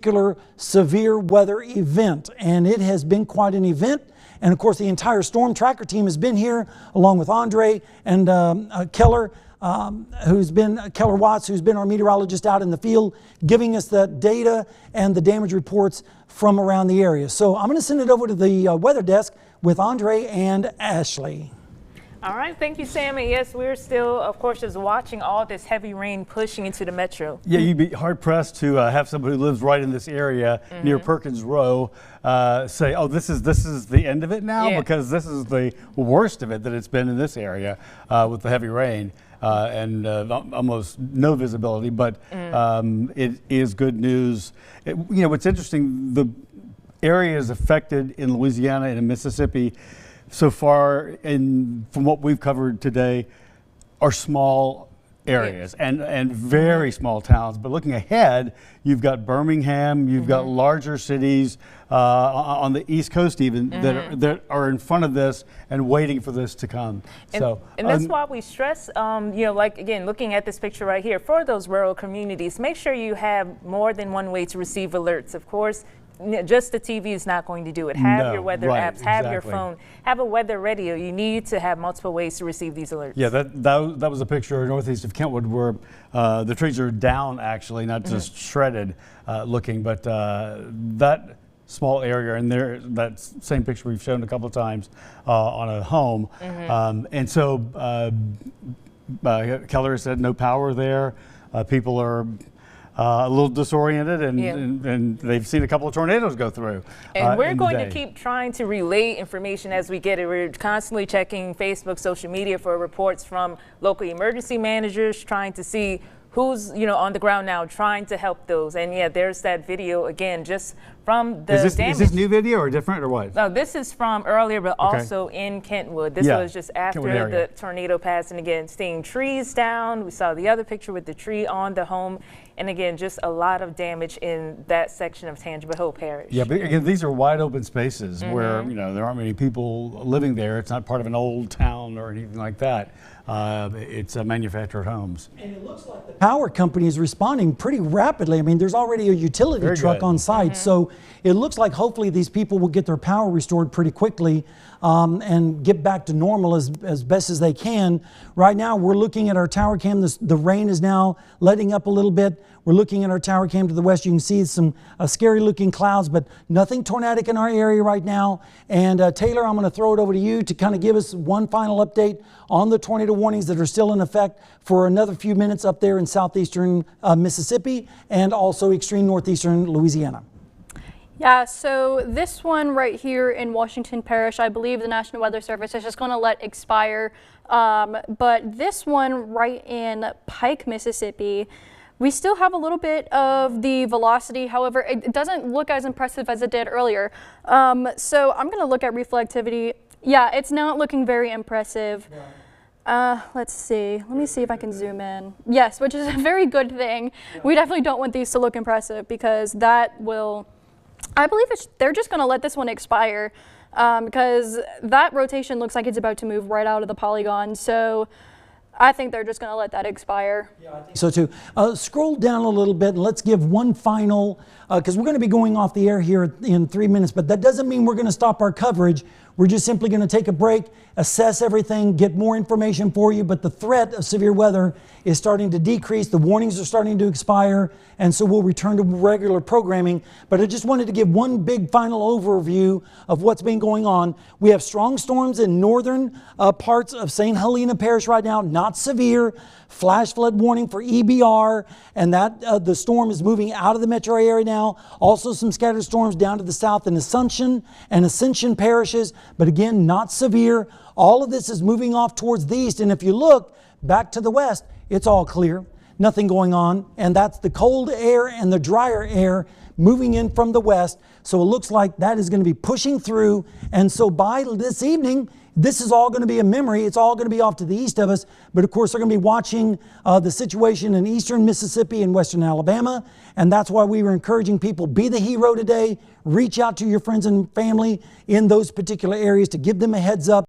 particular severe weather event, and it has been quite an event. And of course, the entire storm tracker team has been here, along with Andre and Keller, Keller Watts, who's been our meteorologist out in the field, giving us the data and the damage reports from around the area. So I'm going to send it over to the weather desk with Andre and Ashley. All right, thank you, Sam. And yes, we're still, of course, just watching all this heavy rain pushing into the metro. Yeah, you'd be hard pressed to have somebody who lives right in this area near Perkins Row say, "Oh, this is the end of it now," because this is the worst of it that it's been in this area with the heavy rain and almost no visibility. But it is good news. What's interesting, the areas affected in Louisiana and in Mississippi so far, from what we've covered today, are small areas and very small towns. But looking ahead, you've got Birmingham, you've got larger cities on the East Coast even that are in front of this and waiting for this to come. And that's why we stress, like again, looking at this picture right here, for those rural communities, make sure you have more than one way to receive alerts. Of course, just the TV is not going to do it. Have your weather apps, have your phone, have a weather radio. You need to have multiple ways to receive these alerts. Yeah, that was a picture northeast of Kentwood where the trees are down, actually, not just shredded looking, but that small area, and there, that same picture we've shown a couple of times on a home. And so Keller said no power there. People are a little disoriented, and they've seen a couple of tornadoes go through. And we're going to keep trying to relay information as we get it. We're constantly checking Facebook, social media for reports from local emergency managers, trying to see who's on the ground now, trying to help those. And yeah, there's that video again, just from the damage. Is this new video or different or what? No, this is from earlier, but also in Kentwood. This was just after the tornado passed, and again, seeing trees down. We saw the other picture with the tree on the home. And again, just a lot of damage in that section of Tangible Hill Parish. Yeah, but again, these are wide open spaces where there aren't many people living there. It's not part of an old town or anything like that. It's manufactured homes. And it looks like the power company is responding pretty rapidly. I mean, there's already a utility truck on site, so it looks like hopefully these people will get their power restored pretty quickly and get back to normal as best as they can. Right now, we're looking at our tower cam. The rain is now letting up a little bit. We're looking at our tower cam to the west. You can see some scary looking clouds, but nothing tornadic in our area right now. And Taylor, I'm going to throw it over to you to kind of give us one final update on the tornado warnings that are still in effect for another few minutes up there in southeastern Mississippi and also extreme northeastern Louisiana. Yeah, so this one right here in Washington Parish, I believe the National Weather Service is just going to let expire. But this one right in Pike, Mississippi, we still have a little bit of the velocity. However, it doesn't look as impressive as it did earlier. So I'm going to look at reflectivity. Yeah, it's not looking very impressive. Let's see. Let me see if I can zoom in. Yes, which is a very good thing. We definitely don't want these to look impressive because that will... I believe they're just going to let this one expire because that rotation looks like it's about to move right out of the polygon. So I think they're just going to let that expire. Yeah, I think so too. Scroll down a little bit and let's give one final, because we're going to be going off the air here in 3 minutes, but that doesn't mean we're going to stop our coverage. We're just simply going to take a break, assess everything, get more information for you, but the threat of severe weather is starting to decrease. The warnings are starting to expire, and so we'll return to regular programming. But I just wanted to give one big final overview of what's been going on. We have strong storms in northern parts of St. Helena Parish right now, not severe. Flash flood warning for EBR, and that the storm is moving out of the metro area now. Also some scattered storms down to the south in Assumption and Ascension parishes, but again, not severe. All of this is moving off towards the east, and if you look back to the west, it's all clear. Nothing going on, and that's the cold air and the drier air moving in from the west. So it looks like that is going to be pushing through, and so by this evening, this is all going to be a memory. It's all going to be off to the east of us. But of course, they're going to be watching the situation in eastern Mississippi and western Alabama. And that's why we were encouraging people, be the hero today. Reach out to your friends and family in those particular areas to give them a heads up.